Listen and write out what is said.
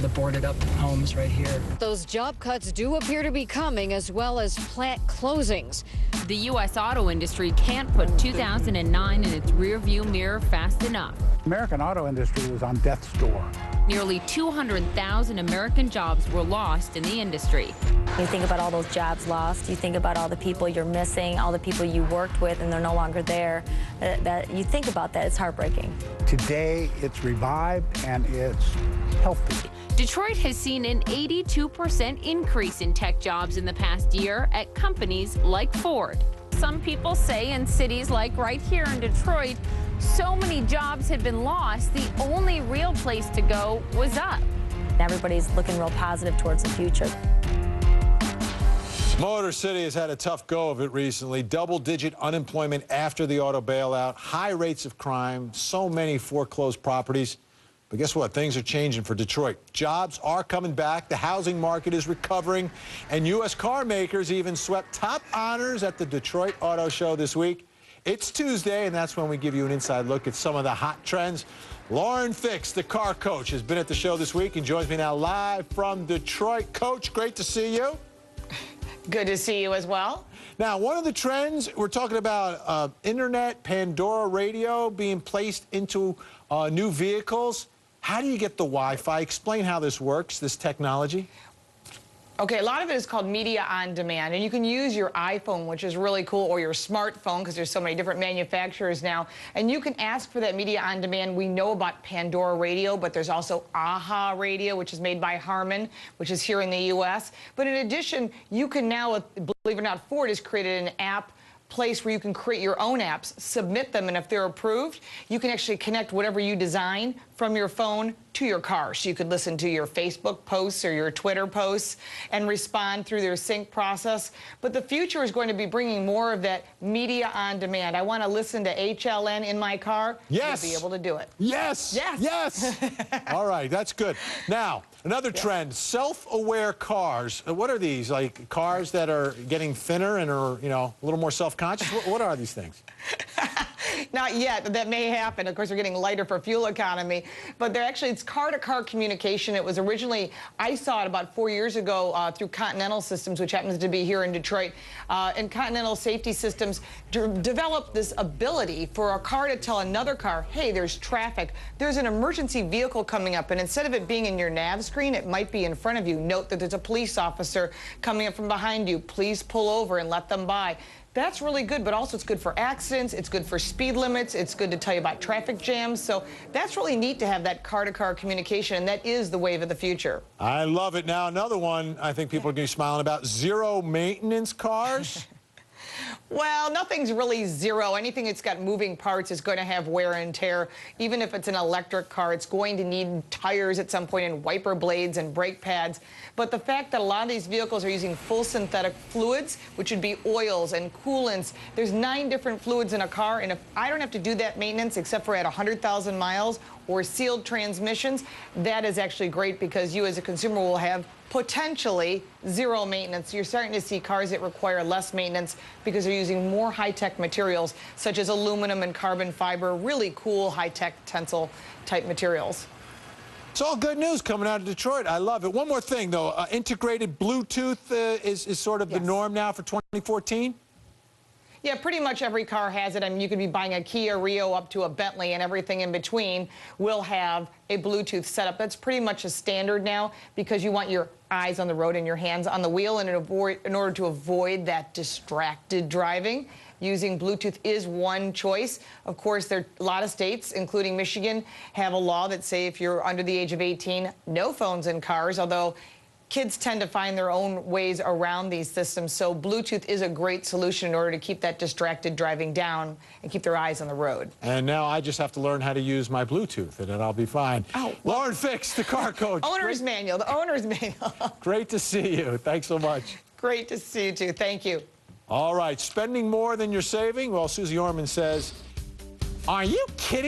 the boarded up homes right here. Those job cuts do appear to be coming, as well as plant closings. The U.S. auto industry can't put 2009 in its rearview mirror fast enough. American auto industry was on death's door. Nearly 200,000 American jobs were lost in the industry. You think about all those jobs lost, you think about all the people you're missing, all the people you worked with and they're no longer there. You think about that, it's heartbreaking. Today, it's revived and it's healthy. Detroit has seen an 82% increase in tech jobs in the past year at companies like Ford. Some people say in cities like right here in Detroit, so many jobs had been lost, the only real place to go was up. Everybody's looking real positive towards the future. Motor City has had a tough go of it recently. Double-digit unemployment after the auto bailout, high rates of crime, so many foreclosed properties. But guess what? Things are changing for Detroit. Jobs are coming back, the housing market is recovering, and U.S. car makers even swept top honors at the Detroit Auto Show this week. It's Tuesday, and that's when we give you an inside look at some of the hot trends. Lauren Fix, the car coach, has been at the show this week and joins me now live from Detroit. Coach, great to see you. Good to see you as well. Now, one of the trends, we're talking about internet, Pandora radio being placed into new vehicles. How do you get the Wi-Fi? Explain how this works, this technology. Okay, a lot of it is called media on demand, and you can use your iPhone, which is really cool, or your smartphone, because there's so many different manufacturers now, and you can ask for that media on demand. We know about Pandora radio, but there's also AHA radio, which is made by Harman, which is here in the U.S. But in addition, you can now, believe it or not, Ford has created an app place where you can create your own apps, submit them, and if they're approved, you can actually connect whatever you design from your phone to your car. So you could listen to your Facebook posts or your Twitter posts and respond through their sync process. But the future is going to be bringing more of that media on demand. I want to listen to HLN in my car. Yes. You'll be able to do it. Yes. Yes. Yes. All right, that's good. Now, another trend, self-aware cars. What are these? Like cars that are getting thinner and are, you know, a little more self-conscious? What are these things? Not yet. That may happen. Of course, we're getting lighter for fuel economy. But they're actually, it's car-to-car communication. It was originally, I saw it about 4 years ago through Continental Systems, which happens to be here in Detroit. And Continental Safety Systems developed this ability for a car to tell another car, hey, there's traffic. There's an emergency vehicle coming up. And instead of it being in your nav screen, it might be in front of you. Note that there's a police officer coming up from behind you. Please pull over and let them by. That's really good, but also it's good for accidents, it's good for speed limits, it's good to tell you about traffic jams. So that's really neat to have that car-to-car communication, and that is the wave of the future. I love it. Now, another one I think people are going to be smiling about, zero-maintenance cars. Well, nothing's really zero. Anything that's got moving parts is going to have wear and tear. Even if it's an electric car, it's going to need tires at some point and wiper blades and brake pads. But the fact that a lot of these vehicles are using full synthetic fluids, which would be oils and coolants, there's 9 different fluids in a car, and if I don't have to do that maintenance except for at 100,000 miles or sealed transmissions, that is actually great because you as a consumer will have potentially zero maintenance. You're starting to see cars that require less maintenance because they're using more high-tech materials such as aluminum and carbon fiber, really cool high-tech tensile type materials. It's all good news coming out of Detroit. I love it. One more thing, though. Integrated Bluetooth is sort of the norm now for 2014? Yeah, pretty much every car has it. I mean, you could be buying a Kia Rio up to a Bentley, and everything in between will have a Bluetooth setup. That's pretty much a standard now because you want your eyes on the road and your hands on the wheel, and in order to avoid that distracted driving, using Bluetooth is one choice. Of course, there are a lot of states, including Michigan, have a law that say if you're under the age of 18, no phones in cars, although kids tend to find their own ways around these systems. So Bluetooth is a great solution in order to keep that distracted driving down and keep their eyes on the road. And now I just have to learn how to use my Bluetooth, and then I'll be fine. Oh, well, Lauren Fix, the car coach. Owner's manual, the owner's manual. Great to see you. Thanks so much. Great to see you, too. Thank you. All right, spending more than you're saving? Well, Susie Orman says, are you kidding?